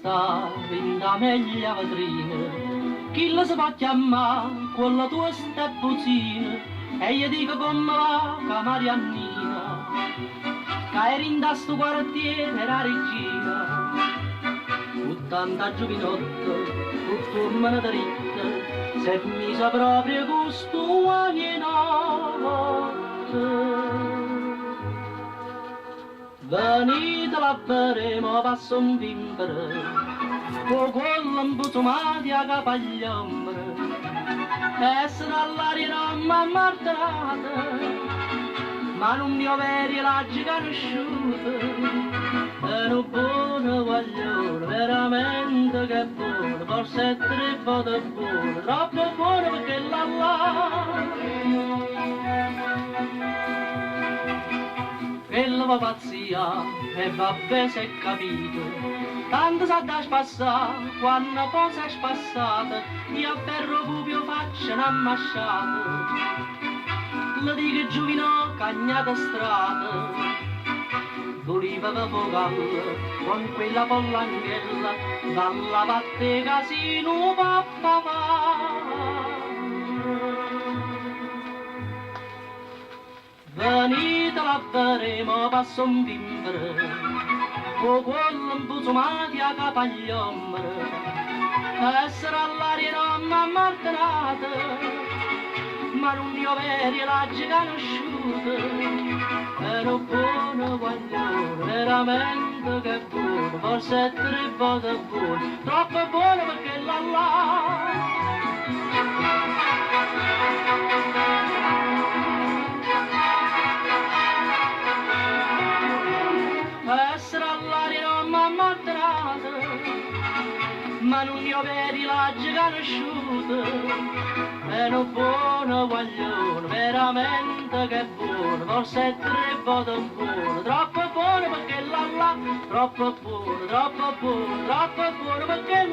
sta in da meglio vetrina, chi la si può chiamare con la tua steppuzzina, e io dico come va ca Mariannina, che eri in da sto quartiere la regina, con tanta giovinotto, con forma dritta, se mi sa proprio gusto a notte. Venite la veremo passo un vimpere, con quello impuzumati a capo agli ombri, essere all'aria non m'ha martata, ma non mi veri la conosciuta, è un buono guaglione, veramente che buono, forse è tre volte buono, troppo buono perché quello va pazzia e vabbè se è capito, tanto sa da spassare, quando poi si è spassata, io a ferro pupio faccio un'ammasciata, le dico giovino cagnata strada, voleva da vocale, con quella pollanghella, dalla parte casino papà. Venite la veremo passo un vimpere, con quello impuzumati a capo agli ombri, essere all'aria non m'ha martellata, ma non io veri la conosciuta, era buono guaglione, veramente che buono, forse è tre volte buono, troppo buono perché essere all'aria non m'ha martellata, ma non io vedi la conosciuta, è un buono guaglione, veramente che buono, forse è tre volte buono, troppo buono perché troppo buono, troppo buono, troppo buono perché